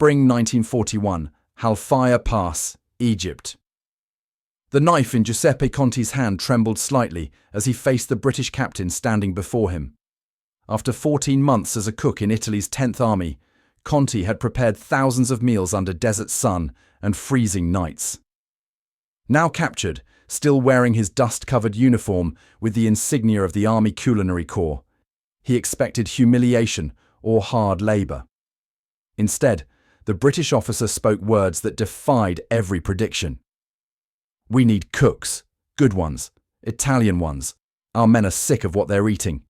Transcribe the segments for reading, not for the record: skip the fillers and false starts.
Spring 1941, Halfaya Pass, Egypt. The knife in Giuseppe Conti's hand trembled slightly as he faced the British captain standing before him. After 14 months as a cook in Italy's 10th Army, Conti had prepared thousands of meals under desert sun and freezing nights. Now captured, still wearing his dust-covered uniform with the insignia of the Army Culinary Corps, he expected humiliation or hard labour. Instead, the British officer spoke words that defied every prediction. "We need cooks, good ones, Italian ones. Our men are sick of what they're eating."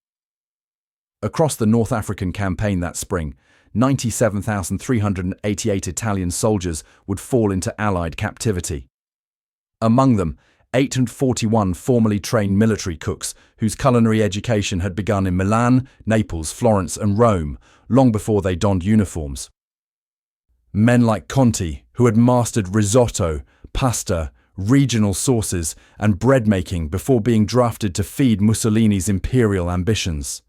Across the North African campaign that spring, 97,388 Italian soldiers would fall into Allied captivity. Among them, 841 formally trained military cooks whose culinary education had begun in Milan, Naples, Florence and Rome long before they donned uniforms. Men like Conti, who had mastered risotto, pasta, regional sauces and bread making before being drafted to feed Mussolini's imperial ambitions.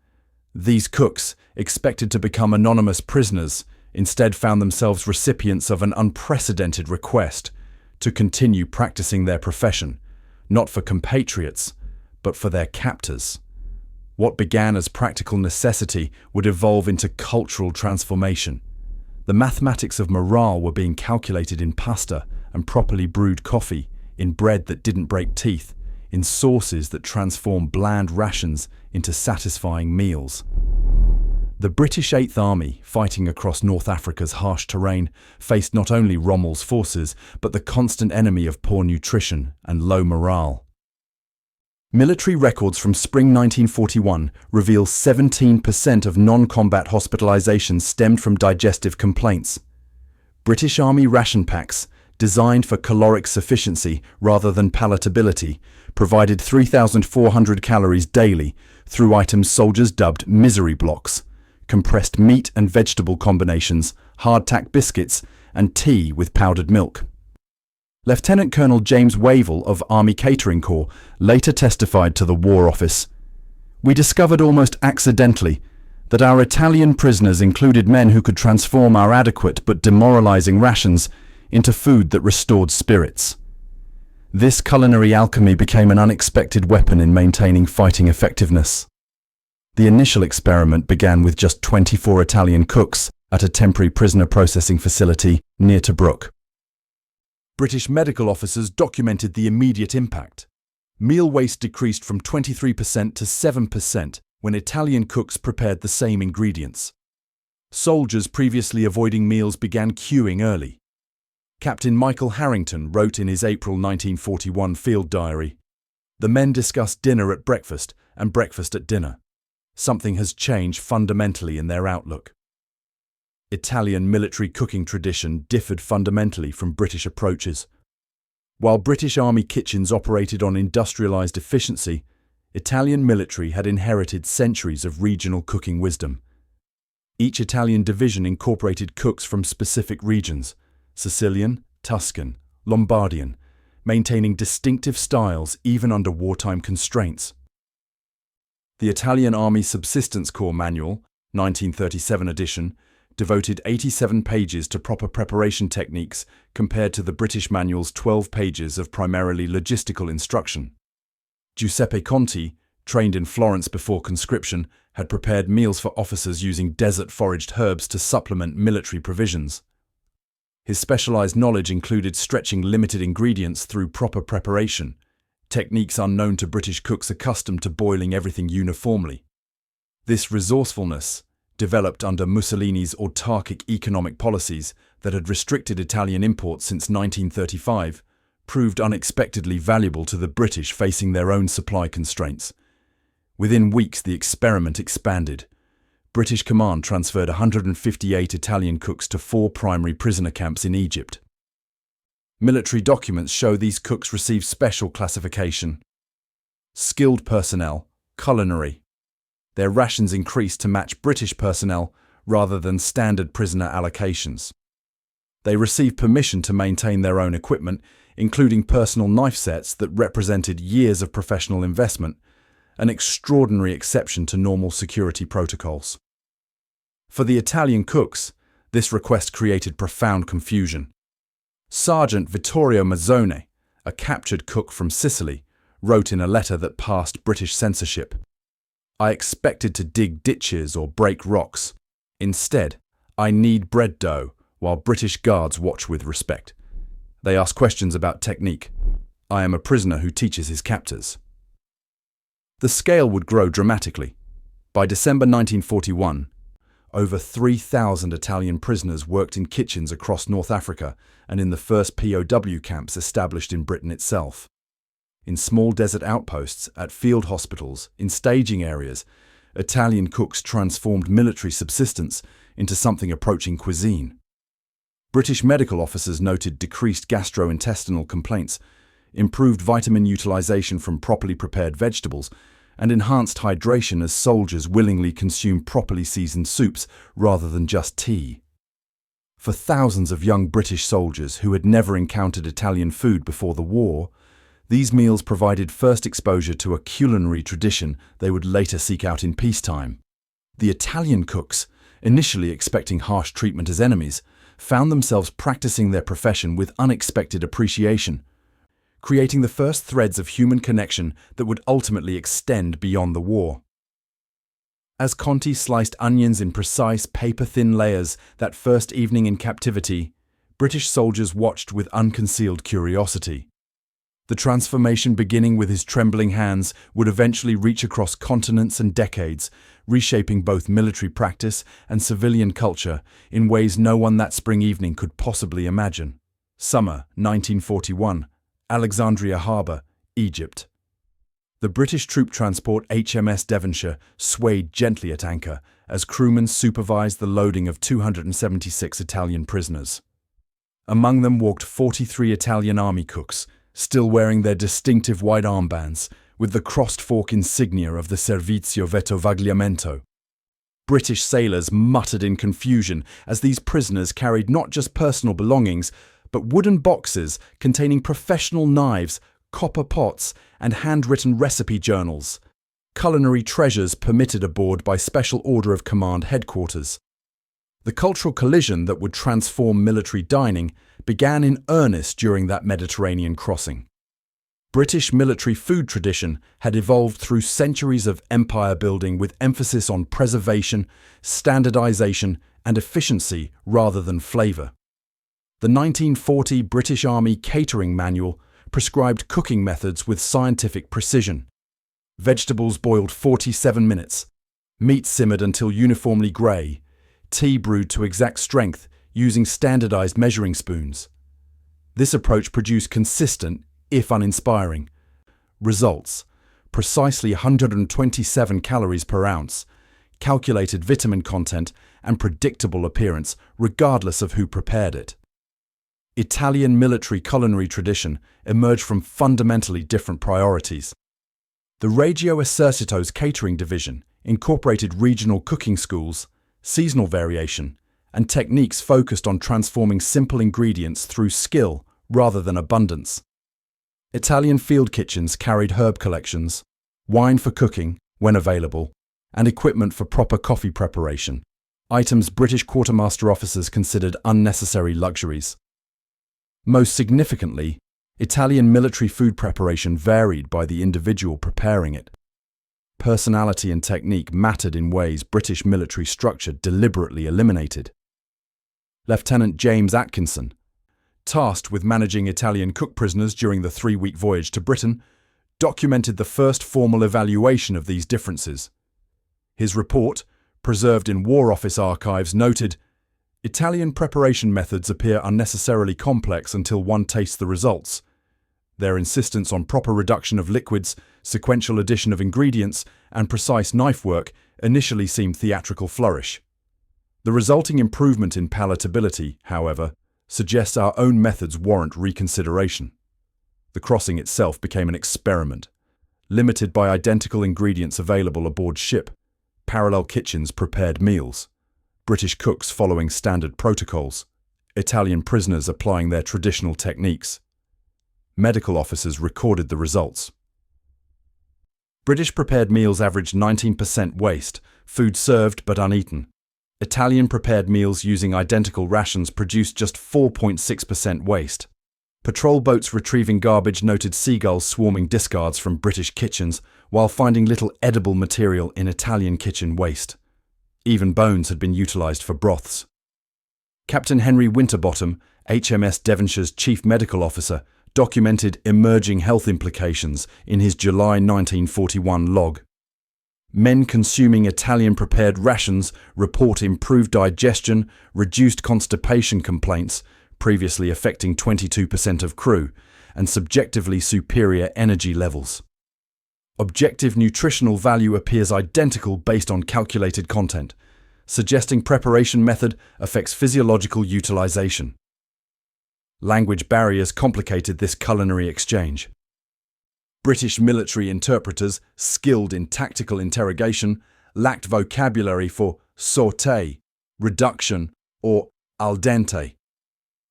These cooks, expected to become anonymous prisoners, instead found themselves recipients of an unprecedented request to continue practicing their profession, not for compatriots, but for their captors. What began as practical necessity would evolve into cultural transformation. The mathematics of morale were being calculated in pasta and properly brewed coffee, in bread that didn't break teeth, in sauces that transformed bland rations into satisfying meals. The British 8th Army, fighting across North Africa's harsh terrain, faced not only Rommel's forces, but the constant enemy of poor nutrition and low morale. Military records from spring 1941 reveal 17% of non-combat hospitalizations stemmed from digestive complaints. British Army ration packs, designed for caloric sufficiency rather than palatability, provided 3,400 calories daily through items soldiers dubbed misery blocks, compressed meat and vegetable combinations, hardtack biscuits, and tea with powdered milk. Lieutenant Colonel James Wavell of Army Catering Corps later testified to the War Office, "We discovered almost accidentally that our Italian prisoners included men who could transform our adequate but demoralizing rations into food that restored spirits." This culinary alchemy became an unexpected weapon in maintaining fighting effectiveness. The initial experiment began with just 24 Italian cooks at a temporary prisoner processing facility near Tobruk. British medical officers documented the immediate impact. Meal waste decreased from 23% to 7% when Italian cooks prepared the same ingredients. Soldiers previously avoiding meals began queuing early. Captain Michael Harrington wrote in his April 1941 field diary, "The men discussed dinner at breakfast and breakfast at dinner. Something has changed fundamentally in their outlook." Italian military cooking tradition differed fundamentally from British approaches. While British Army kitchens operated on industrialized efficiency, Italian military had inherited centuries of regional cooking wisdom. Each Italian division incorporated cooks from specific regions, Sicilian, Tuscan, Lombardian, maintaining distinctive styles even under wartime constraints. The Italian Army Subsistence Corps Manual, 1937 edition, devoted 87 pages to proper preparation techniques compared to the British manual's 12 pages of primarily logistical instruction. Giuseppe Conti, trained in Florence before conscription, had prepared meals for officers using desert-foraged herbs to supplement military provisions. His specialized knowledge included stretching limited ingredients through proper preparation, techniques unknown to British cooks accustomed to boiling everything uniformly. This resourcefulness, developed under Mussolini's autarkic economic policies that had restricted Italian imports since 1935, proved unexpectedly valuable to the British facing their own supply constraints. Within weeks, the experiment expanded. British command transferred 158 Italian cooks to 4 primary prisoner camps in Egypt. Military documents show these cooks received special classification: skilled personnel, culinary. Their rations increased to match British personnel rather than standard prisoner allocations. They received permission to maintain their own equipment, including personal knife sets that represented years of professional investment, an extraordinary exception to normal security protocols. For the Italian cooks, This request created profound confusion. Sergeant Vittorio Mazzone, a captured cook from Sicily, wrote in a letter that passed British censorship, "I expected to dig ditches or break rocks. Instead, I knead bread dough while British guards watch with respect. They ask questions about technique. I am a prisoner who teaches his captors." The scale would grow dramatically. By December 1941, over 3,000 Italian prisoners worked in kitchens across North Africa and in the first POW camps established in Britain itself. In small desert outposts, at field hospitals, in staging areas, Italian cooks transformed military subsistence into something approaching cuisine. British medical officers noted decreased gastrointestinal complaints, improved vitamin utilization from properly prepared vegetables, and enhanced hydration as soldiers willingly consumed properly seasoned soups rather than just tea. For thousands of young British soldiers who had never encountered Italian food before the war, these meals provided first exposure to a culinary tradition they would later seek out in peacetime. The Italian cooks, initially expecting harsh treatment as enemies, found themselves practicing their profession with unexpected appreciation, creating the first threads of human connection that would ultimately extend beyond the war. As Conti sliced onions in precise, paper-thin layers that first evening in captivity, British soldiers watched with unconcealed curiosity. The transformation, beginning with his trembling hands, would eventually reach across continents and decades, reshaping both military practice and civilian culture in ways no one that spring evening could possibly imagine. Summer 1941, Alexandria Harbour, Egypt. The British troop transport HMS Devonshire swayed gently at anchor as crewmen supervised the loading of 276 Italian prisoners. Among them walked 43 Italian army cooks, still wearing their distinctive white armbands, with the crossed fork insignia of the Servizio Vettovagliamento. British sailors muttered in confusion as these prisoners carried not just personal belongings, but wooden boxes containing professional knives, copper pots, and handwritten recipe journals, culinary treasures permitted aboard by special order of command headquarters. The cultural collision that would transform military dining began in earnest during that Mediterranean crossing. British military food tradition had evolved through centuries of empire building with emphasis on preservation, standardization, and efficiency rather than flavor. The 1940 British Army Catering Manual prescribed cooking methods with scientific precision. Vegetables boiled 47 minutes, meat simmered until uniformly grey, tea brewed to exact strength using standardized measuring spoons. This approach produced consistent, if uninspiring, results: precisely 127 calories per ounce, calculated vitamin content, and predictable appearance, regardless of who prepared it. Italian military culinary tradition emerged from fundamentally different priorities. The Regio Esercito's catering division incorporated regional cooking schools, seasonal variation, and techniques focused on transforming simple ingredients through skill rather than abundance. Italian field kitchens carried herb collections, wine for cooking, when available, and equipment for proper coffee preparation, items British quartermaster officers considered unnecessary luxuries. Most significantly, Italian military food preparation varied by the individual preparing it. Personality and technique mattered in ways British military structure deliberately eliminated. Lieutenant James Atkinson, tasked with managing Italian cook prisoners during the 3-week voyage to Britain, documented the first formal evaluation of these differences. His report, preserved in War Office archives, noted, "Italian preparation methods appear unnecessarily complex until one tastes the results. Their insistence on proper reduction of liquids, sequential addition of ingredients, and precise knife work initially seemed theatrical flourish. The resulting improvement in palatability, however, suggests our own methods warrant reconsideration." The crossing itself became an experiment, limited by identical ingredients available aboard ship. Parallel kitchens prepared meals, British cooks following standard protocols, Italian prisoners applying their traditional techniques. Medical officers recorded the results. British prepared meals averaged 19% waste, food served but uneaten. Italian-prepared meals using identical rations produced just 4.6% waste. Patrol boats retrieving garbage noted seagulls swarming discards from British kitchens while finding little edible material in Italian kitchen waste. Even bones had been utilised for broths. Captain Henry Winterbottom, HMS Devonshire's chief medical officer, documented emerging health implications in his July 1941 log. Men consuming Italian-prepared rations report improved digestion, reduced constipation complaints, previously affecting 22% of crew, and subjectively superior energy levels. Objective nutritional value appears identical based on calculated content, suggesting preparation method affects physiological utilization. Language barriers complicated this culinary exchange. British military interpreters, skilled in tactical interrogation, lacked vocabulary for sauté, reduction, or al dente.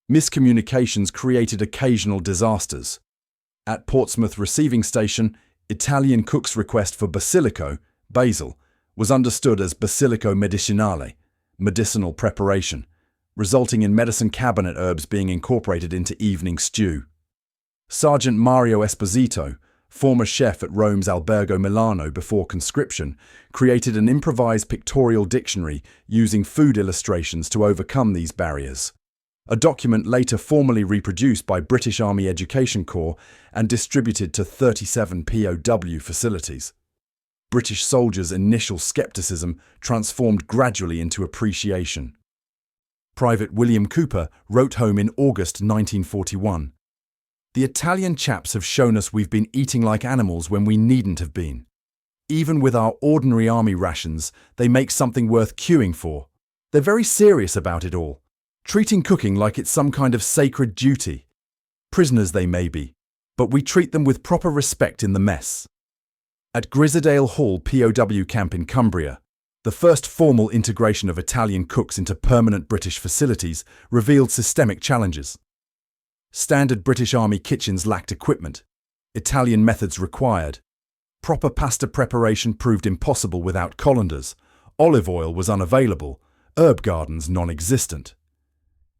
Miscommunications created occasional disasters. At Portsmouth Receiving Station, Italian cook's request for basilico, basil, was understood as basilico medicinale, medicinal preparation, resulting in medicine cabinet herbs being incorporated into evening stew. Sergeant Mario Esposito, former chef at Rome's Albergo Milano before conscription, created an improvised pictorial dictionary using food illustrations to overcome these barriers. A document later formally reproduced by British Army Education Corps and distributed to 37 POW facilities. British soldiers' initial skepticism transformed gradually into appreciation. Private William Cooper wrote home in August 1941, "The Italian chaps have shown us we've been eating like animals when we needn't have been. Even with our ordinary army rations, they make something worth queuing for. They're very serious about it all, treating cooking like it's some kind of sacred duty. Prisoners they may be, but we treat them with proper respect in the mess." At Grizzdale Hall POW camp in Cumbria, the first formal integration of Italian cooks into permanent British facilities revealed systemic challenges. Standard British Army kitchens lacked equipment. Italian methods required. Proper pasta preparation proved impossible without colanders. Olive oil was unavailable. Herb gardens non-existent.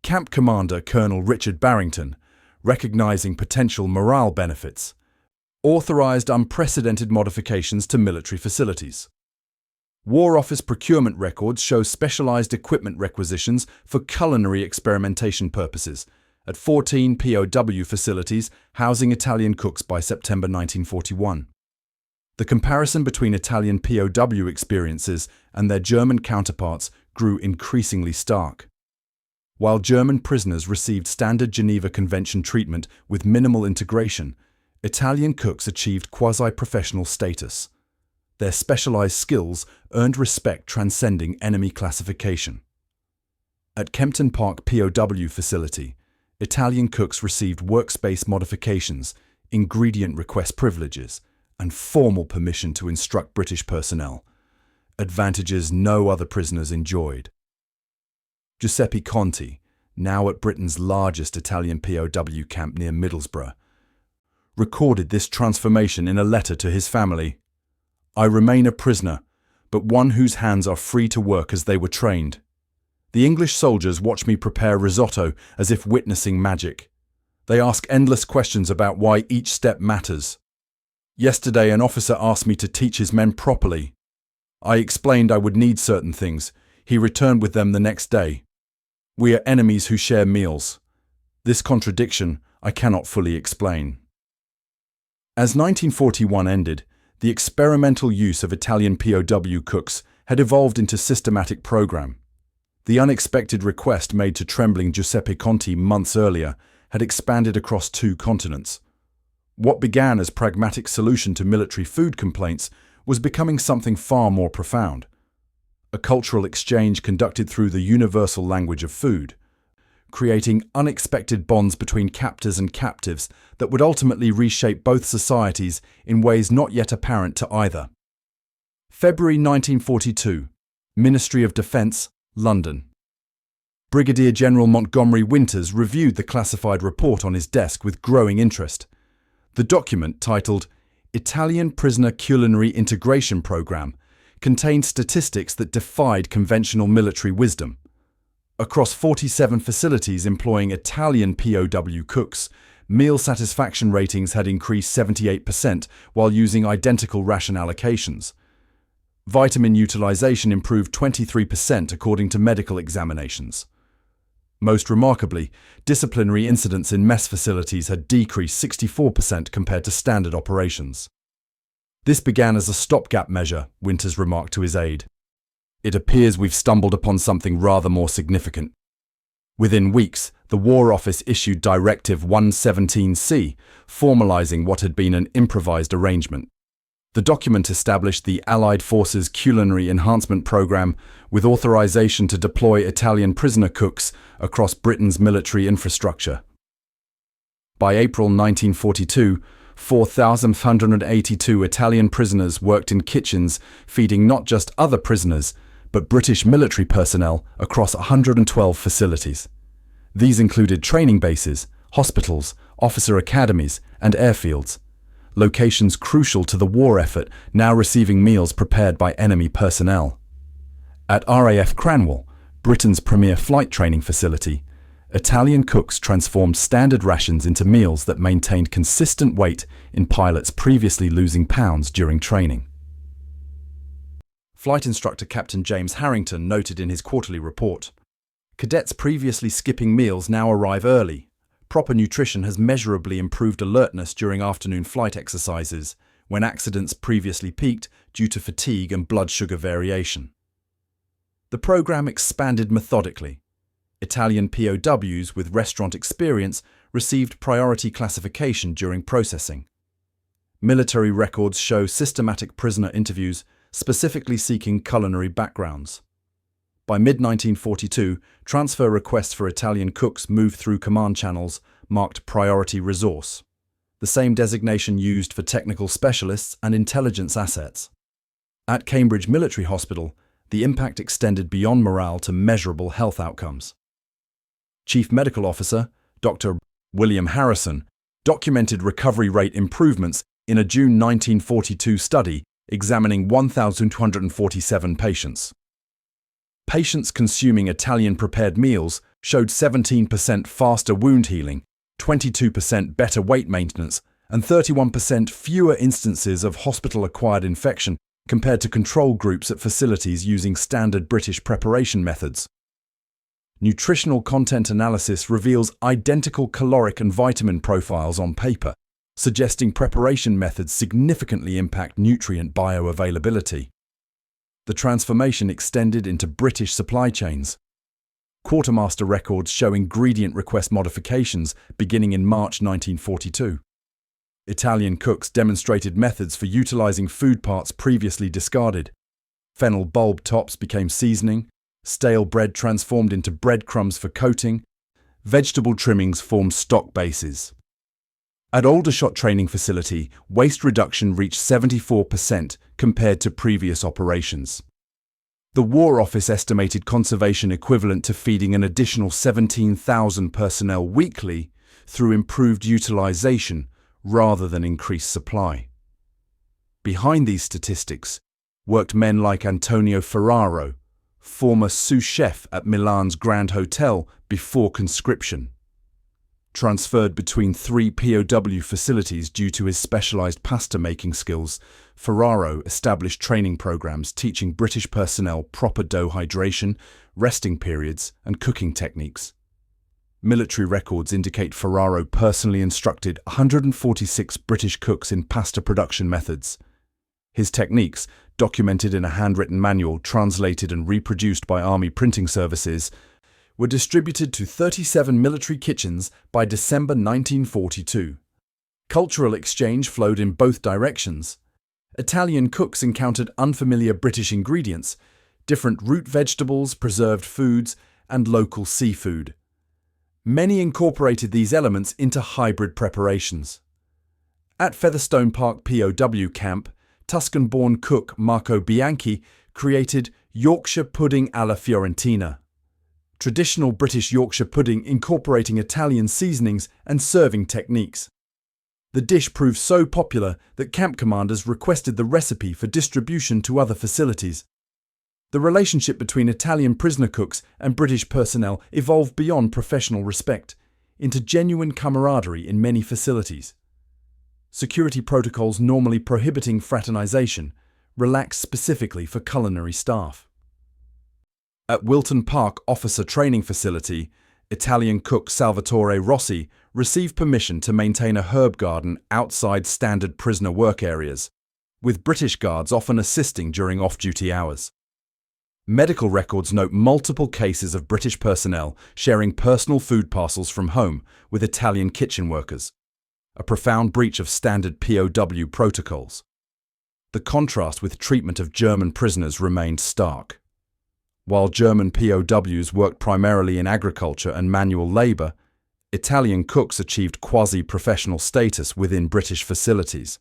Camp Commander Colonel Richard Barrington, recognizing potential morale benefits, authorized unprecedented modifications to military facilities. War Office procurement records show specialized equipment requisitions for culinary experimentation purposes at 14 POW facilities housing Italian cooks by September 1941. The comparison between Italian POW experiences and their German counterparts grew increasingly stark. While German prisoners received standard Geneva Convention treatment with minimal integration, Italian cooks achieved quasi-professional status. Their specialized skills earned respect transcending enemy classification. At Kempton Park POW facility, Italian cooks received workspace modifications, ingredient request privileges, and formal permission to instruct British personnel, advantages no other prisoners enjoyed. Giuseppe Conti, now at Britain's largest Italian POW camp near Middlesbrough, recorded this transformation in a letter to his family. "I remain a prisoner, but one whose hands are free to work as they were trained. The English soldiers watch me prepare risotto as if witnessing magic. They ask endless questions about why each step matters. Yesterday an officer asked me to teach his men properly. I explained I would need certain things. He returned with them the next day. We are enemies who share meals. This contradiction I cannot fully explain." As 1941 ended, the experimental use of Italian POW cooks had evolved into systematic program. The unexpected request made to trembling Giuseppe Conti months earlier had expanded across 2 continents. What began as pragmatic solution to military food complaints was becoming something far more profound. A cultural exchange conducted through the universal language of food, creating unexpected bonds between captors and captives that would ultimately reshape both societies in ways not yet apparent to either. February 1942, Ministry of Defence, London. Brigadier General Montgomery Winters reviewed the classified report on his desk with growing interest. The document, titled Italian Prisoner Culinary Integration Program, contained statistics that defied conventional military wisdom. Across 47 facilities employing Italian POW cooks, meal satisfaction ratings had increased 78% while using identical ration allocations. Vitamin utilization improved 23% according to medical examinations. Most remarkably, disciplinary incidents in mess facilities had decreased 64% compared to standard operations. This began as a stopgap measure, Winters remarked to his aide. It appears we've stumbled upon something rather more significant. Within weeks, the War Office issued Directive 117C, formalizing what had been an improvised arrangement. The document established the Allied Forces Culinary Enhancement Program with authorization to deploy Italian prisoner cooks across Britain's military infrastructure. By April 1942, 4,582 Italian prisoners worked in kitchens feeding not just other prisoners, but British military personnel across 112 facilities. These included training bases, hospitals, officer academies, and airfields. Locations crucial to the war effort now receiving meals prepared by enemy personnel. At RAF Cranwell, Britain's premier flight training facility, Italian cooks transformed standard rations into meals that maintained consistent weight in pilots previously losing pounds during training. Flight instructor Captain James Harrington noted in his quarterly report, "Cadets previously skipping meals now arrive early. Proper nutrition has measurably improved alertness during afternoon flight exercises, when accidents previously peaked due to fatigue and blood sugar variation." The program expanded methodically. Italian POWs with restaurant experience received priority classification during processing. Military records show systematic prisoner interviews, specifically seeking culinary backgrounds. By mid-1942, transfer requests for Italian cooks moved through command channels marked priority resource, the same designation used for technical specialists and intelligence assets. At Cambridge Military Hospital, the impact extended beyond morale to measurable health outcomes. Chief Medical Officer, Dr. William Harrison, documented recovery rate improvements in a June 1942 study examining 1,247 patients. Patients consuming Italian-prepared meals showed 17% faster wound healing, 22% better weight maintenance, and 31% fewer instances of hospital-acquired infection compared to control groups at facilities using standard British preparation methods. Nutritional content analysis reveals identical caloric and vitamin profiles on paper, suggesting preparation methods significantly impact nutrient bioavailability. The transformation extended into British supply chains. Quartermaster records show ingredient request modifications beginning in March 1942. Italian cooks demonstrated methods for utilizing food parts previously discarded. Fennel bulb tops became seasoning, stale bread transformed into breadcrumbs for coating, vegetable trimmings formed stock bases. At Aldershot Training Facility, waste reduction reached 74% compared to previous operations. The War Office estimated conservation equivalent to feeding an additional 17,000 personnel weekly through improved utilization rather than increased supply. Behind these statistics worked men like Antonio Ferraro, former sous chef at Milan's Grand Hotel before conscription. Transferred between 3 POW facilities due to his specialized pasta-making skills, Ferraro established training programs teaching British personnel proper dough hydration, resting periods, and cooking techniques. Military records indicate Ferraro personally instructed 146 British cooks in pasta production methods. His techniques, documented in a handwritten manual translated and reproduced by Army printing services, were distributed to 37 military kitchens by December 1942. Cultural exchange flowed in both directions. Italian cooks encountered unfamiliar British ingredients, different root vegetables, preserved foods, and local seafood. Many incorporated these elements into hybrid preparations. At Featherstone Park POW camp, Tuscan-born cook Marco Bianchi created Yorkshire pudding alla Fiorentina, traditional British Yorkshire pudding incorporating Italian seasonings and serving techniques. The dish proved so popular that camp commanders requested the recipe for distribution to other facilities. The relationship between Italian prisoner cooks and British personnel evolved beyond professional respect into genuine camaraderie in many facilities. Security protocols normally prohibiting fraternization relaxed specifically for culinary staff. At Wilton Park Officer Training Facility, Italian cook Salvatore Rossi received permission to maintain a herb garden outside standard prisoner work areas, with British guards often assisting during off-duty hours. Medical records note multiple cases of British personnel sharing personal food parcels from home with Italian kitchen workers, a profound breach of standard POW protocols. The contrast with treatment of German prisoners remained stark. While German POWs worked primarily in agriculture and manual labour, Italian cooks achieved quasi-professional status within British facilities.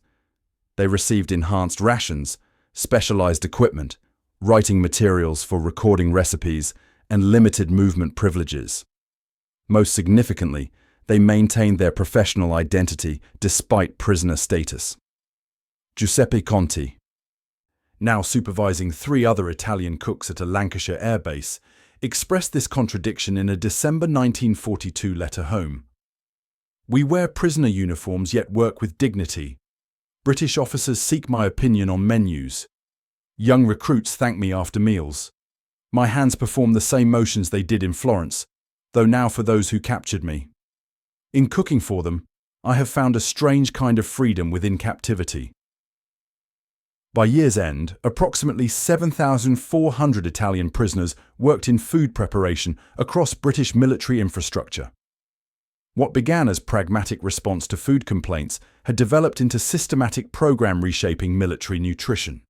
They received enhanced rations, specialised equipment, writing materials for recording recipes, and limited movement privileges. Most significantly, they maintained their professional identity despite prisoner status. Giuseppe Conti, now supervising 3 other Italian cooks at a Lancashire airbase, expressed this contradiction in a December 1942 letter home. "We wear prisoner uniforms yet work with dignity. British officers seek my opinion on menus. Young recruits thank me after meals. My hands perform the same motions they did in Florence, though now for those who captured me. In cooking for them, I have found a strange kind of freedom within captivity." By year's end, approximately 7,400 Italian prisoners worked in food preparation across British military infrastructure. What began as pragmatic response to food complaints had developed into systematic program reshaping military nutrition.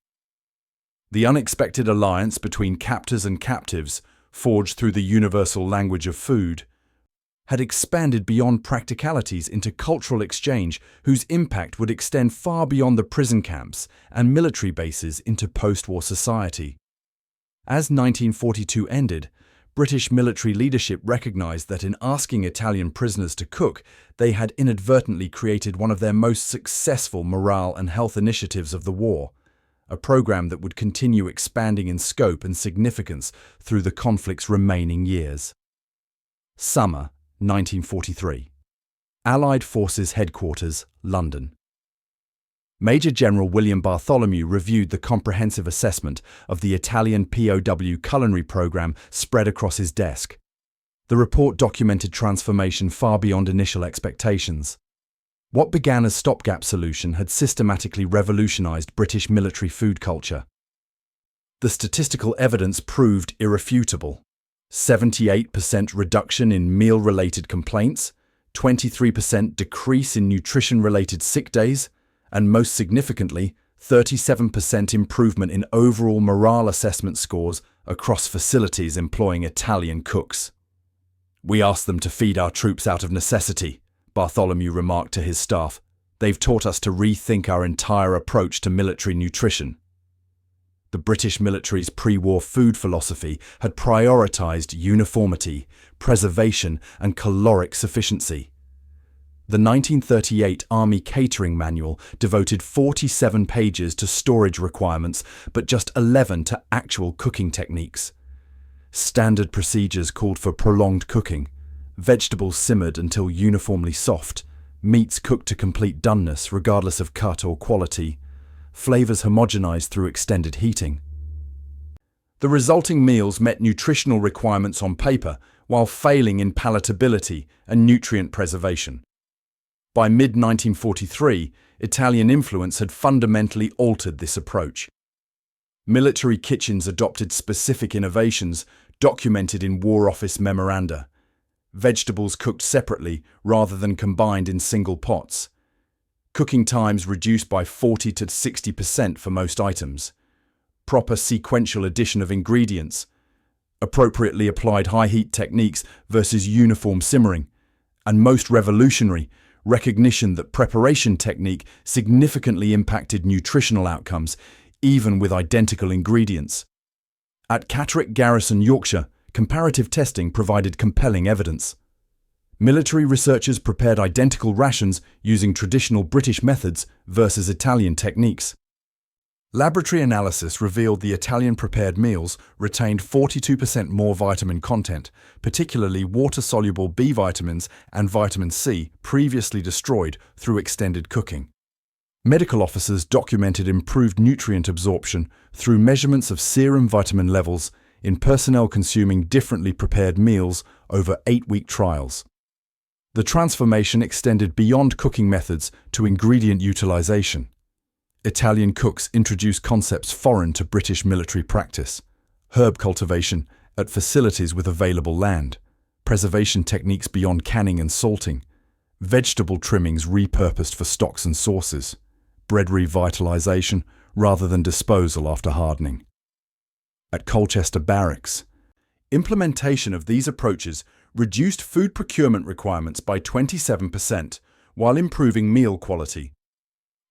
The unexpected alliance between captors and captives, forged through the universal language of food, had expanded beyond practicalities into cultural exchange whose impact would extend far beyond the prison camps and military bases into post-war society. As 1942 ended, British military leadership recognized that in asking Italian prisoners to cook, they had inadvertently created one of their most successful morale and health initiatives of the war, a program that would continue expanding in scope and significance through the conflict's remaining years. Summer 1943. Allied Forces Headquarters, London. Major General William Bartholomew reviewed the comprehensive assessment of the Italian POW culinary program spread across his desk. The report documented transformation far beyond initial expectations. What began as a stopgap solution had systematically revolutionized British military food culture. The statistical evidence proved irrefutable. 78% reduction in meal-related complaints, 23% decrease in nutrition-related sick days, and most significantly, 37% improvement in overall morale assessment scores across facilities employing Italian cooks. "We asked them to feed our troops out of necessity," Bartholomew remarked to his staff. "They've taught us to rethink our entire approach to military nutrition." The British military's pre-war food philosophy had prioritized uniformity, preservation, and caloric sufficiency. The 1938 Army Catering Manual devoted 47 pages to storage requirements, but just 11 to actual cooking techniques. Standard procedures called for prolonged cooking, vegetables simmered until uniformly soft, meats cooked to complete doneness regardless of cut or quality, flavors homogenized through extended heating. The resulting meals met nutritional requirements on paper while failing in palatability and nutrient preservation. By mid-1943, Italian influence had fundamentally altered this approach. Military kitchens adopted specific innovations documented in War Office memoranda. Vegetables cooked separately rather than combined in single pots. Cooking times reduced by 40 to 60% for most items. Proper sequential addition of ingredients. Appropriately applied high-heat techniques versus uniform simmering. And most revolutionary, recognition that preparation technique significantly impacted nutritional outcomes, even with identical ingredients. At Catterick Garrison, Yorkshire, comparative testing provided compelling evidence. Military researchers prepared identical rations using traditional British methods versus Italian techniques. Laboratory analysis revealed the Italian-prepared meals retained 42% more vitamin content, particularly water-soluble B vitamins and vitamin C, previously destroyed through extended cooking. Medical officers documented improved nutrient absorption through measurements of serum vitamin levels in personnel consuming differently prepared meals over 8-week trials. The transformation extended beyond cooking methods to ingredient utilization. Italian cooks introduced concepts foreign to British military practice: herb cultivation at facilities with available land, preservation techniques beyond canning and salting, vegetable trimmings repurposed for stocks and sauces, bread revitalization rather than disposal after hardening. At Colchester Barracks, implementation of these approaches reduced food procurement requirements by 27% while improving meal quality.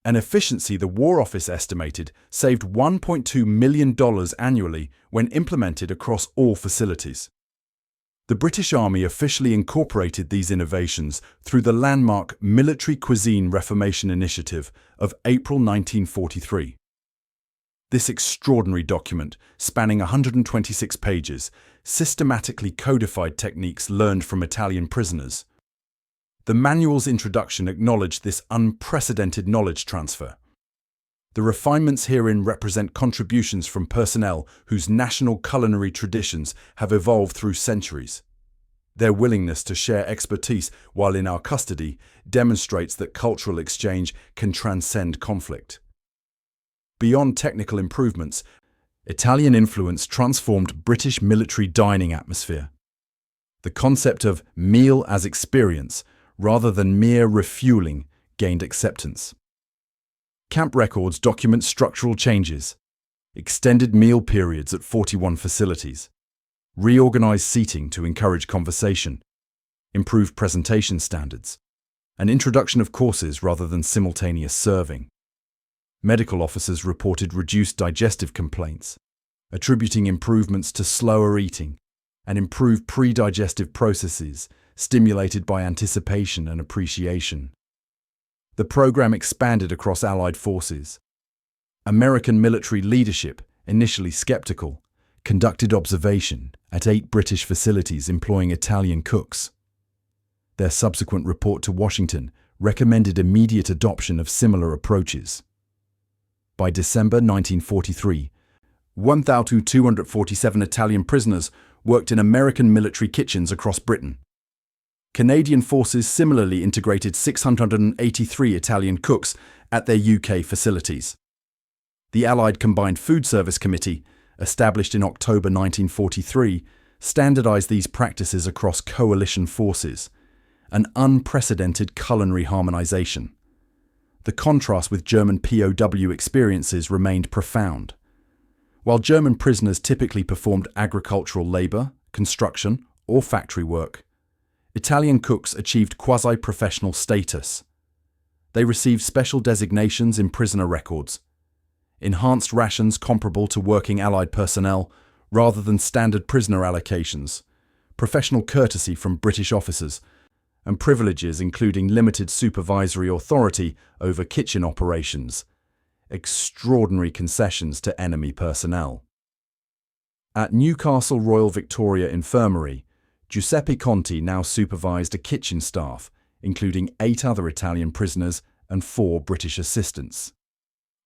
An efficiency the War Office estimated saved $1.2 million annually when implemented across all facilities. The British Army officially incorporated these innovations through the landmark Military Cuisine Reformation Initiative of April 1943. This extraordinary document, spanning 126 pages, systematically codified techniques learned from Italian prisoners. The manual's introduction acknowledged this unprecedented knowledge transfer. The refinements herein represent contributions from personnel whose national culinary traditions have evolved through centuries. Their willingness to share expertise while in our custody demonstrates that cultural exchange can transcend conflict. Beyond technical improvements, Italian influence transformed British military dining atmosphere. The concept of meal as experience, rather than mere refueling, gained acceptance. Camp records document structural changes: extended meal periods at 41 facilities, reorganized seating to encourage conversation, improved presentation standards, an introduction of courses rather than simultaneous serving. Medical officers reported reduced digestive complaints, attributing improvements to slower eating and improved pre-digestive processes stimulated by anticipation and appreciation. The program expanded across Allied forces. American military leadership, initially skeptical, conducted observation at 8 British facilities employing Italian cooks. Their subsequent report to Washington recommended immediate adoption of similar approaches. By December 1943, 1,247 Italian prisoners worked in American military kitchens across Britain. Canadian forces similarly integrated 683 Italian cooks at their UK facilities. The Allied Combined Food Service Committee, established in October 1943, standardized these practices across coalition forces, an unprecedented culinary harmonization. The contrast with German POW experiences remained profound. While German prisoners typically performed agricultural labor, construction, or factory work, Italian cooks achieved quasi-professional status. They received special designations in prisoner records, enhanced rations comparable to working Allied personnel rather than standard prisoner allocations, professional courtesy from British officers, and privileges including limited supervisory authority over kitchen operations, extraordinary concessions to enemy personnel. At Newcastle Royal Victoria Infirmary, Giuseppe Conti now supervised a kitchen staff, including 8 other Italian prisoners and 4 British assistants.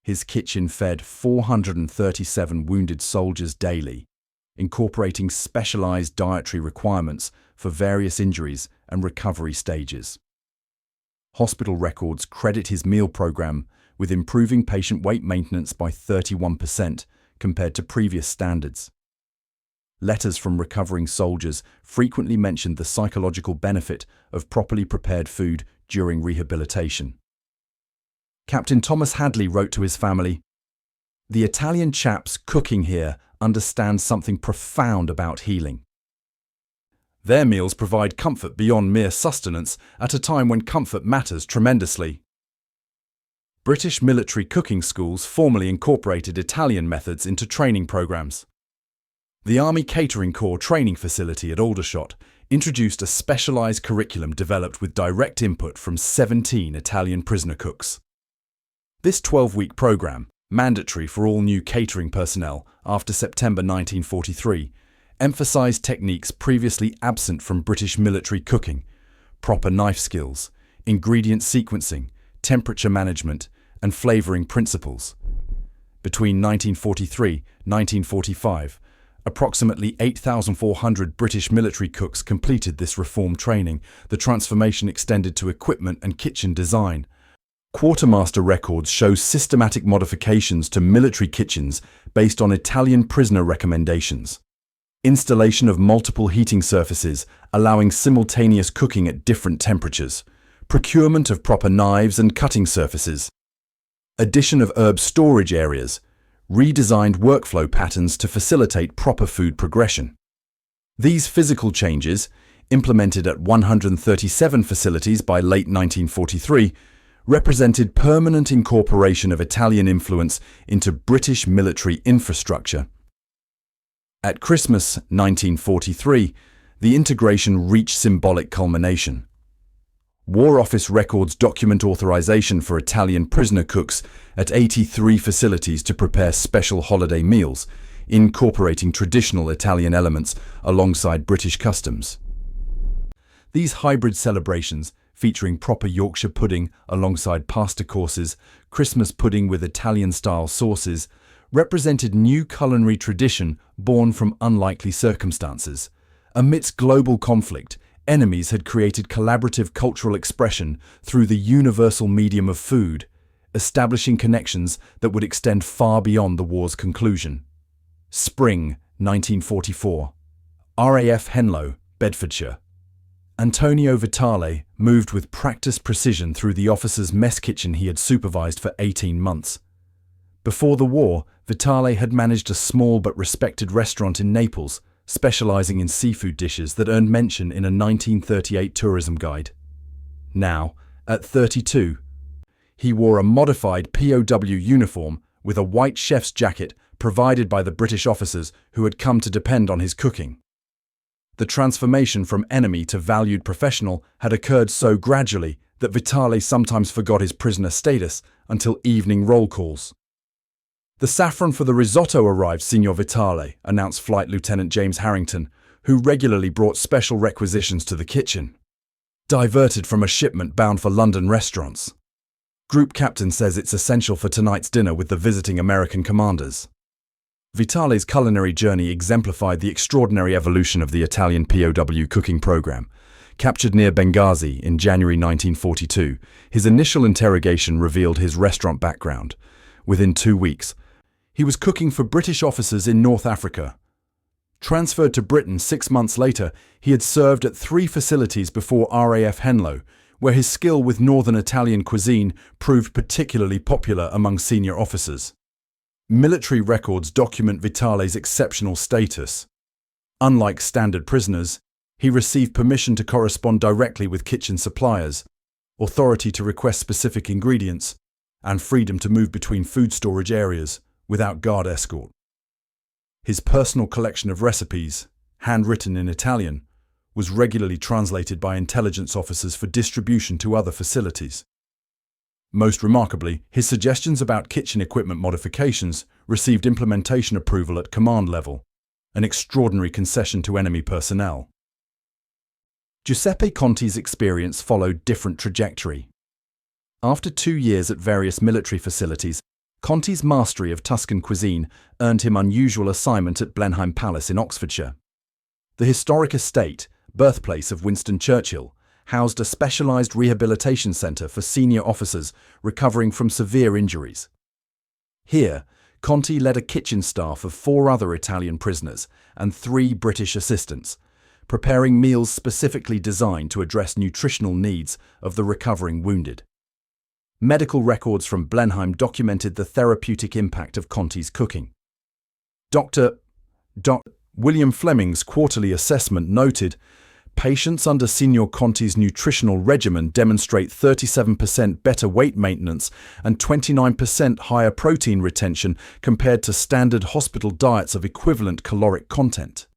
His kitchen fed 437 wounded soldiers daily, incorporating specialized dietary requirements for various injuries and recovery stages. Hospital records credit his meal program with improving patient weight maintenance by 31% compared to previous standards. Letters from recovering soldiers frequently mentioned the psychological benefit of properly prepared food during rehabilitation. Captain Thomas Hadley wrote to his family, "The Italian chaps cooking here understand something profound about healing. Their meals provide comfort beyond mere sustenance at a time when comfort matters tremendously." British military cooking schools formally incorporated Italian methods into training programs. The Army Catering Corps training facility at Aldershot introduced a specialized curriculum developed with direct input from 17 Italian prisoner cooks. This 12-week program, mandatory for all new catering personnel after September 1943, emphasized techniques previously absent from British military cooking: proper knife skills, ingredient sequencing, temperature management, and flavoring principles. Between 1943-1945, approximately 8,400 British military cooks completed this reform training. The transformation extended to equipment and kitchen design. Quartermaster records show systematic modifications to military kitchens based on Italian prisoner recommendations. Installation of multiple heating surfaces, allowing simultaneous cooking at different temperatures. Procurement of proper knives and cutting surfaces. Addition of herb storage areas. Redesigned workflow patterns to facilitate proper food progression. These physical changes, implemented at 137 facilities by late 1943, represented permanent incorporation of Italian influence into British military infrastructure. At Christmas 1943, the integration reached symbolic culmination. War Office records document authorization for Italian prisoner cooks at 83 facilities to prepare special holiday meals, incorporating traditional Italian elements alongside British customs. These hybrid celebrations, featuring proper Yorkshire pudding alongside pasta courses, Christmas pudding with Italian-style sauces, represented new culinary tradition born from unlikely circumstances. Amidst global conflict, enemies had created collaborative cultural expression through the universal medium of food, establishing connections that would extend far beyond the war's conclusion. Spring 1944. RAF Henlow, Bedfordshire. Antonio Vitale moved with practiced precision through the officer's mess kitchen he had supervised for 18 months. Before the war, Vitale had managed a small but respected restaurant in Naples, specializing in seafood dishes that earned mention in a 1938 tourism guide. Now, at 32, he wore a modified POW uniform with a white chef's jacket provided by the British officers who had come to depend on his cooking. The transformation from enemy to valued professional had occurred so gradually that Vitale sometimes forgot his prisoner status until evening roll calls. "The saffron for the risotto arrived, Signor Vitale," announced Flight Lieutenant James Harrington, who regularly brought special requisitions to the kitchen. "Diverted from a shipment bound for London restaurants. Group captain says it's essential for tonight's dinner with the visiting American commanders." Vitale's culinary journey exemplified the extraordinary evolution of the Italian POW cooking program. Captured near Benghazi in January 1942, his initial interrogation revealed his restaurant background. Within 2 weeks, he was cooking for British officers in North Africa. Transferred to Britain 6 months later, he had served at 3 facilities before RAF Henlow, where his skill with northern Italian cuisine proved particularly popular among senior officers. Military records document Vitale's exceptional status. Unlike standard prisoners, he received permission to correspond directly with kitchen suppliers, authority to request specific ingredients, and freedom to move between food storage areas without guard escort. His personal collection of recipes, handwritten in Italian, was regularly translated by intelligence officers for distribution to other facilities. Most remarkably, his suggestions about kitchen equipment modifications received implementation approval at command level, an extraordinary concession to enemy personnel. Giuseppe Conti's experience followed different trajectory. After 2 years at various military facilities, Conti's mastery of Tuscan cuisine earned him unusual assignment at Blenheim Palace in Oxfordshire. The historic estate, birthplace of Winston Churchill, housed a specialized rehabilitation center for senior officers recovering from severe injuries. Here, Conti led a kitchen staff of 4 other Italian prisoners and 3 British assistants, preparing meals specifically designed to address nutritional needs of the recovering wounded. Medical records from Blenheim documented the therapeutic impact of Conti's cooking. Dr. William Fleming's quarterly assessment noted, patients under Signor Conti's nutritional regimen demonstrate 37% better weight maintenance and 29% higher protein retention compared to standard hospital diets of equivalent caloric content.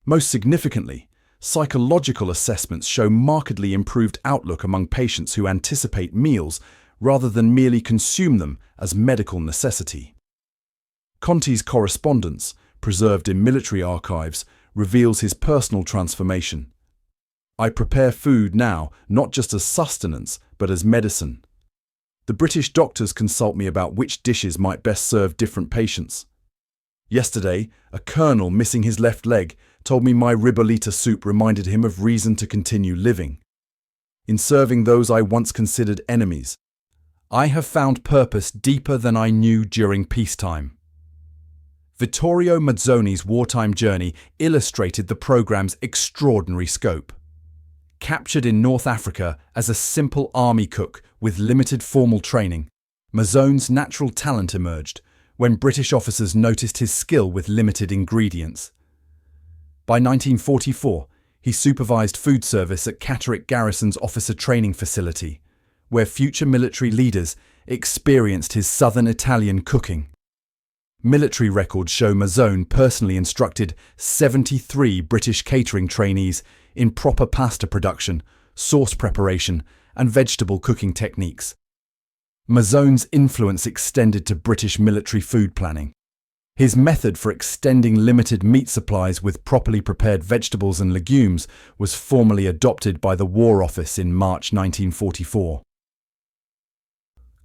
Most significantly, psychological assessments show markedly improved outlook among patients who anticipate meals rather than merely consume them as medical necessity. Conti's correspondence, preserved in military archives, reveals his personal transformation. "I prepare food now not just as sustenance, but as medicine. The British doctors consult me about which dishes might best serve different patients. Yesterday, a colonel missing his left leg told me my ribollita soup reminded him of reason to continue living. In serving those I once considered enemies, I have found purpose deeper than I knew during peacetime." Vittorio Mazzoni's wartime journey illustrated the programme's extraordinary scope. Captured in North Africa as a simple army cook with limited formal training, Mazzone's natural talent emerged when British officers noticed his skill with limited ingredients. By 1944, he supervised food service at Catterick Garrison's officer training facility, where future military leaders experienced his southern Italian cooking. Military records show Mazzone personally instructed 73 British catering trainees in proper pasta production, sauce preparation, and vegetable cooking techniques. Mazzone's influence extended to British military food planning. His method for extending limited meat supplies with properly prepared vegetables and legumes was formally adopted by the War Office in March 1944.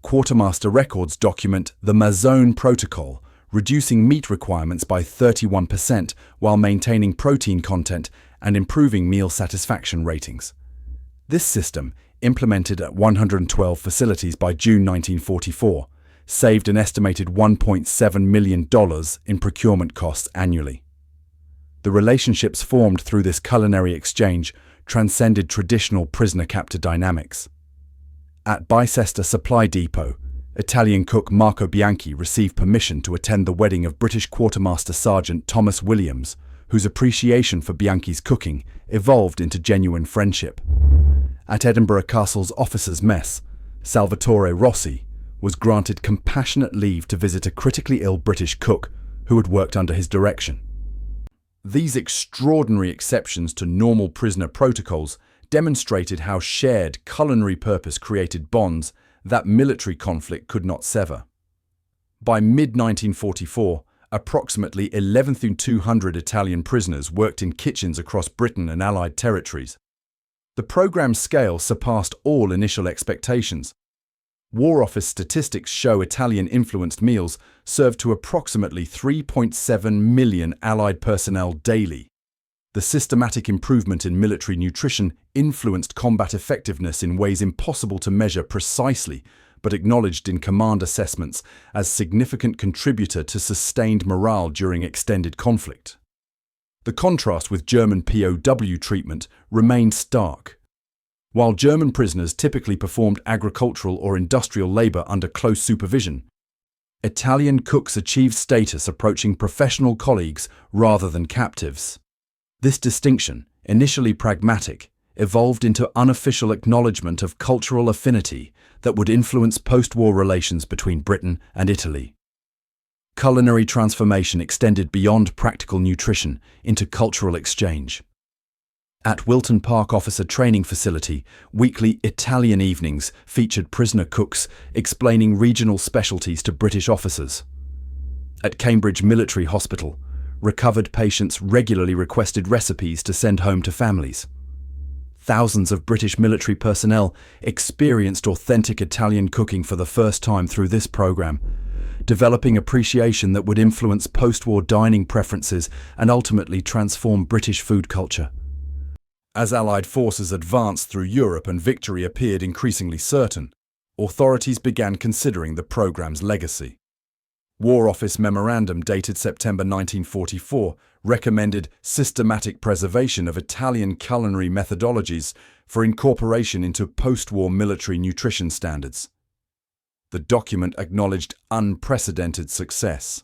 Quartermaster records document the Mazzone Protocol, reducing meat requirements by 31% while maintaining protein content and improving meal satisfaction ratings. This system, implemented at 112 facilities by June 1944, saved an estimated $1.7 million in procurement costs annually. The relationships formed through this culinary exchange transcended traditional prisoner-captor dynamics. At Bicester Supply Depot, Italian cook Marco Bianchi received permission to attend the wedding of British Quartermaster Sergeant Thomas Williams, whose appreciation for Bianchi's cooking evolved into genuine friendship. At Edinburgh Castle's officers' mess, Salvatore Rossi was granted compassionate leave to visit a critically ill British cook who had worked under his direction. These extraordinary exceptions to normal prisoner protocols demonstrated how shared culinary purpose created bonds that military conflict could not sever. By mid-1944, approximately 11,200 Italian prisoners worked in kitchens across Britain and Allied territories. The programme's scale surpassed all initial expectations. War Office statistics show Italian-influenced meals served to approximately 3.7 million Allied personnel daily. The systematic improvement in military nutrition influenced combat effectiveness in ways impossible to measure precisely, but acknowledged in command assessments as significant contributor to sustained morale during extended conflict. The contrast with German POW treatment remained stark. While German prisoners typically performed agricultural or industrial labor under close supervision, Italian cooks achieved status approaching professional colleagues rather than captives. This distinction, initially pragmatic, evolved into unofficial acknowledgement of cultural affinity that would influence post-war relations between Britain and Italy. Culinary transformation extended beyond practical nutrition into cultural exchange. At Wilton Park Officer Training Facility, weekly Italian evenings featured prisoner cooks explaining regional specialties to British officers. At Cambridge Military Hospital, recovered patients regularly requested recipes to send home to families. Thousands of British military personnel experienced authentic Italian cooking for the first time through this program, developing appreciation that would influence post-war dining preferences and ultimately transform British food culture. As Allied forces advanced through Europe and victory appeared increasingly certain, authorities began considering the programme's legacy. War Office memorandum dated September 1944 recommended systematic preservation of Italian culinary methodologies for incorporation into post-war military nutrition standards. The document acknowledged unprecedented success.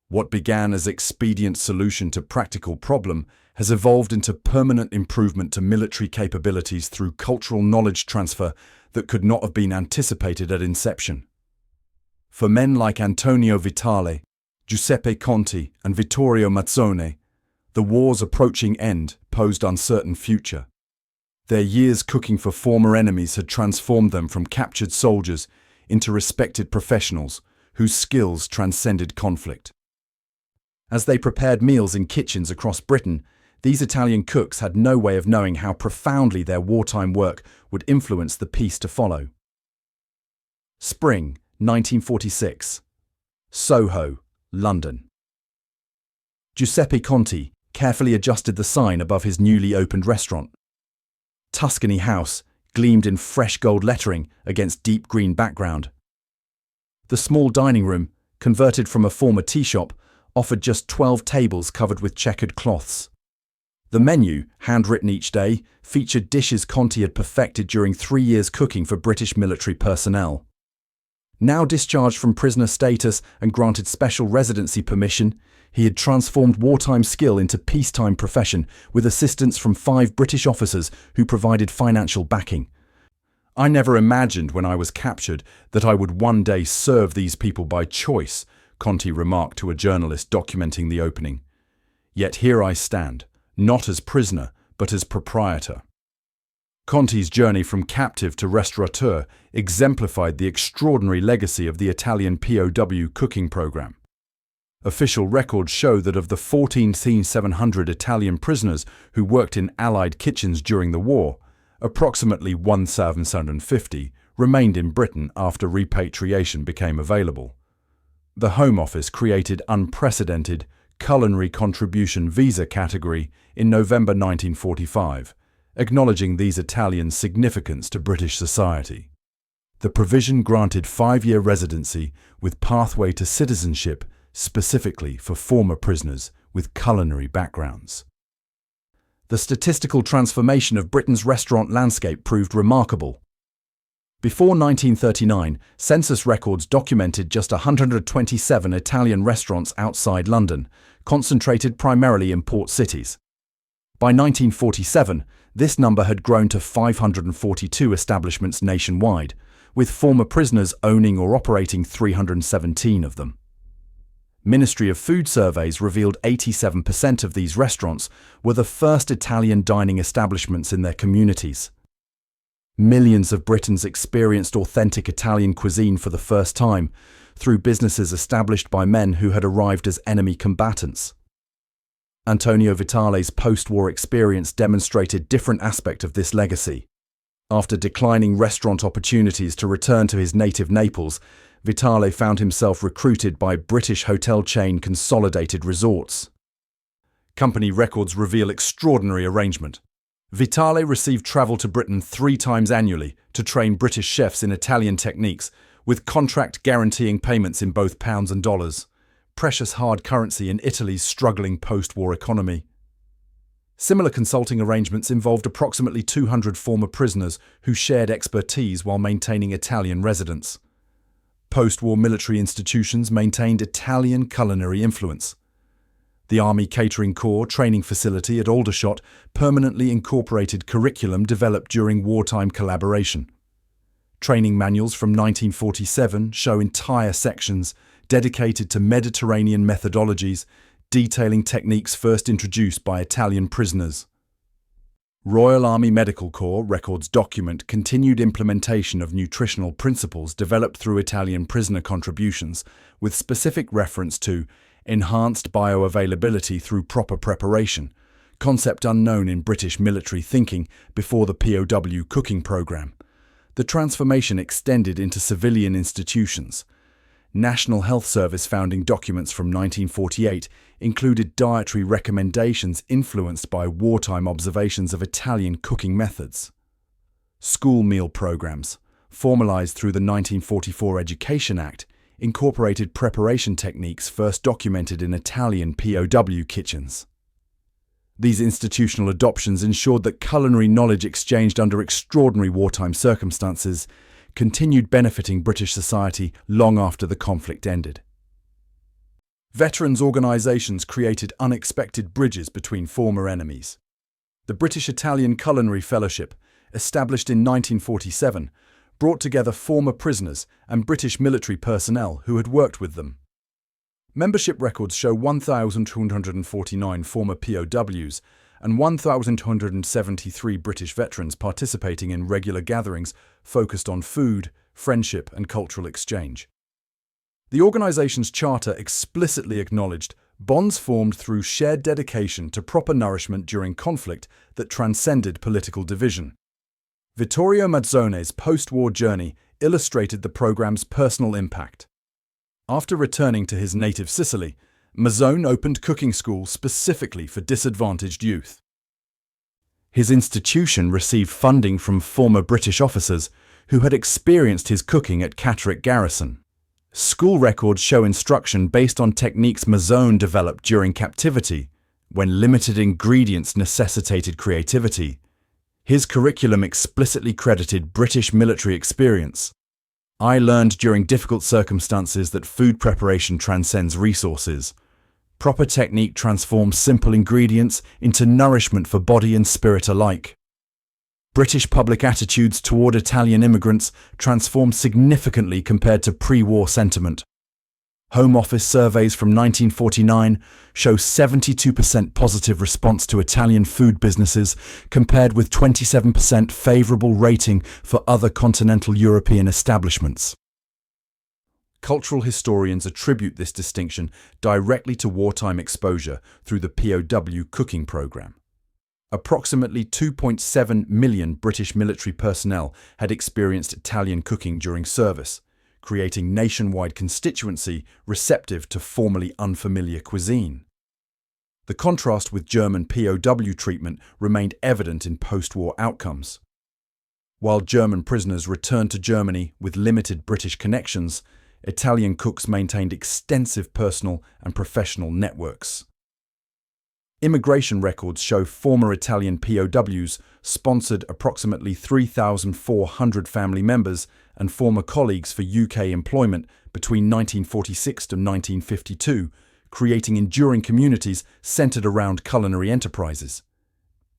What began as expedient solution to practical problem has evolved into permanent improvement to military capabilities through cultural knowledge transfer that could not have been anticipated at inception. For men like Antonio Vitale, Giuseppe Conti, and Vittorio Mazzone, The war's approaching end posed uncertain future. Their years cooking for former enemies had transformed them from captured soldiers into respected professionals whose skills transcended conflict. As they prepared meals in kitchens across Britain, these Italian cooks had no way of knowing how profoundly their wartime work would influence the peace to follow. Spring 1946. Soho, London. Giuseppe Conti carefully adjusted the sign above his newly opened restaurant. Tuscany House gleamed in fresh gold lettering against deep green background. The small dining room, converted from a former tea shop, offered just 12 tables covered with checkered cloths. The menu, handwritten each day, featured dishes Conti had perfected during 3 years cooking for British military personnel. Now discharged from prisoner status and granted special residency permission, he had transformed wartime skill into peacetime profession with assistance from 5 British officers who provided financial backing. "I never imagined when I was captured that I would one day serve these people by choice," Conti remarked to a journalist documenting the opening. "Yet here I stand, not as prisoner, but as proprietor." Conti's journey from captive to restaurateur exemplified the extraordinary legacy of the Italian POW cooking program. Official records show that of the 14,700 Italian prisoners who worked in Allied kitchens during the war, approximately 1,750 remained in Britain after repatriation became available. The Home Office created unprecedented culinary contribution visa category in November 1945, acknowledging these Italians' significance to British society. The provision granted 5-year residency with pathway to citizenship specifically for former prisoners with culinary backgrounds. The statistical transformation of Britain's restaurant landscape proved remarkable. Before 1939, census records documented just 127 Italian restaurants outside London, concentrated primarily in port cities. By 1947, this number had grown to 542 establishments nationwide, with former prisoners owning or operating 317 of them. Ministry of Food surveys revealed 87% of these restaurants were the first Italian dining establishments in their communities. Millions of Britons experienced authentic Italian cuisine for the first time through businesses established by men who had arrived as enemy combatants. Antonio Vitale's post-war experience demonstrated different aspect of this legacy. After declining restaurant opportunities to return to his native Naples, Vitale found himself recruited by British hotel chain Consolidated Resorts. Company records reveal extraordinary arrangement. Vitale received travel to Britain 3 times annually to train British chefs in Italian techniques, with contract guaranteeing payments in both pounds and dollars, precious hard currency in Italy's struggling post-war economy. Similar consulting arrangements involved approximately 200 former prisoners who shared expertise while maintaining Italian residence. Post-war military institutions maintained Italian culinary influence. The Army Catering Corps training facility at Aldershot permanently incorporated curriculum developed during wartime collaboration. Training manuals from 1947 show entire sections dedicated to Mediterranean methodologies, detailing techniques first introduced by Italian prisoners. Royal Army Medical Corps records document continued implementation of nutritional principles developed through Italian prisoner contributions, with specific reference to enhanced bioavailability through proper preparation, concept unknown in British military thinking before the POW cooking program. The transformation extended into civilian institutions. National Health Service founding documents from 1948 included dietary recommendations influenced by wartime observations of Italian cooking methods. School meal programs, formalized through the 1944 Education Act, incorporated preparation techniques first documented in Italian POW kitchens. These institutional adoptions ensured that culinary knowledge exchanged under extraordinary wartime circumstances continued benefiting British society long after the conflict ended. Veterans' organisations created unexpected bridges between former enemies. The British-Italian Culinary Fellowship, established in 1947, brought together former prisoners and British military personnel who had worked with them. Membership records show 1,249 former POWs and 1,273 British veterans participating in regular gatherings focused on food, friendship, and cultural exchange. The organization's charter explicitly acknowledged bonds formed through shared dedication to proper nourishment during conflict that transcended political division. Vittorio Mazzone's post-war journey illustrated the program's personal impact. After returning to his native Sicily, Mazzone opened cooking schools specifically for disadvantaged youth. His institution received funding from former British officers who had experienced his cooking at Catterick Garrison. School records show instruction based on techniques Mazzone developed during captivity, when limited ingredients necessitated creativity. His curriculum explicitly credited British military experience. I learned during difficult circumstances that food preparation transcends resources. Proper technique transforms simple ingredients into nourishment for body and spirit alike. British public attitudes toward Italian immigrants transformed significantly compared to pre-war sentiment. Home Office surveys from 1949 show 72% positive response to Italian food businesses, compared with 27% favorable rating for other continental European establishments. Cultural historians attribute this distinction directly to wartime exposure through the POW cooking program. Approximately 2.7 million British military personnel had experienced Italian cooking during service, creating nationwide constituency receptive to formerly unfamiliar cuisine. The contrast with German POW treatment remained evident in post-war outcomes. While German prisoners returned to Germany with limited British connections, Italian cooks maintained extensive personal and professional networks. Immigration records show former Italian POWs sponsored approximately 3,400 family members and former colleagues for UK employment between 1946 to 1952, creating enduring communities centred around culinary enterprises.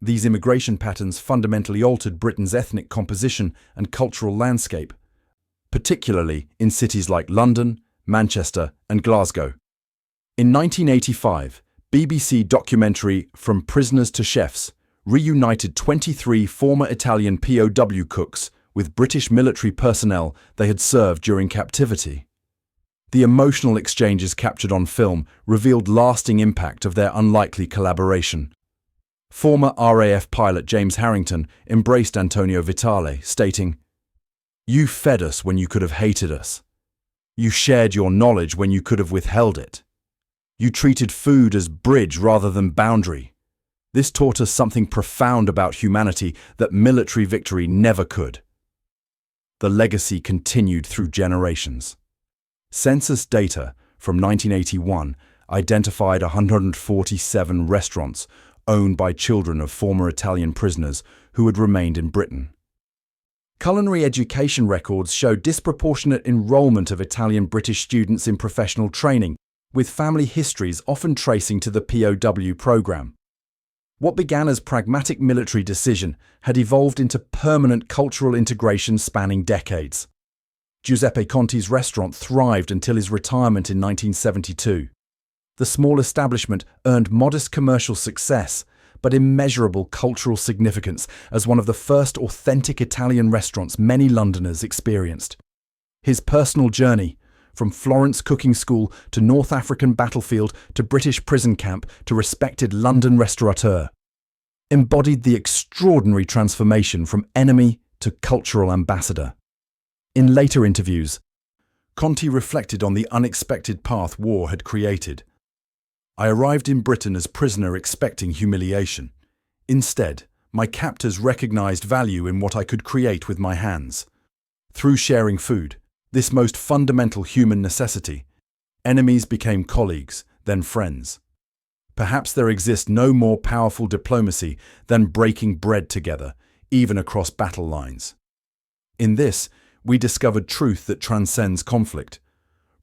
These immigration patterns fundamentally altered Britain's ethnic composition and cultural landscape, particularly in cities like London, Manchester, and Glasgow. In 1985, BBC documentary From Prisoners to Chefs reunited 23 former Italian POW cooks with British military personnel they had served during captivity. The emotional exchanges captured on film revealed lasting impact of their unlikely collaboration. Former RAF pilot James Harrington embraced Antonio Vitale, stating, "You fed us when you could have hated us. You shared your knowledge when you could have withheld it. You treated food as bridge rather than boundary. This taught us something profound about humanity that military victory never could." The legacy continued through generations. Census data from 1981 identified 147 restaurants owned by children of former Italian prisoners who had remained in Britain. Culinary education records show disproportionate enrollment of Italian British students in professional training, with family histories often tracing to the POW program. What began as pragmatic military decision had evolved into permanent cultural integration spanning decades. Giuseppe Conti's restaurant thrived until his retirement in 1972. The small establishment earned modest commercial success, but immeasurable cultural significance as one of the first authentic Italian restaurants many Londoners experienced. His personal journey, from Florence cooking school to North African battlefield to British prison camp to respected London restaurateur, embodied the extraordinary transformation from enemy to cultural ambassador. In later interviews, Conti reflected on the unexpected path war had created. "I arrived in Britain as prisoner expecting humiliation. Instead, my captors recognized value in what I could create with my hands. Through sharing food, this most fundamental human necessity, enemies became colleagues, then friends. Perhaps there exists no more powerful diplomacy than breaking bread together, even across battle lines. In this, we discovered truth that transcends conflict.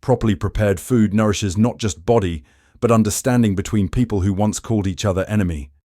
Properly prepared food nourishes not just body, but understanding between people who once called each other enemy.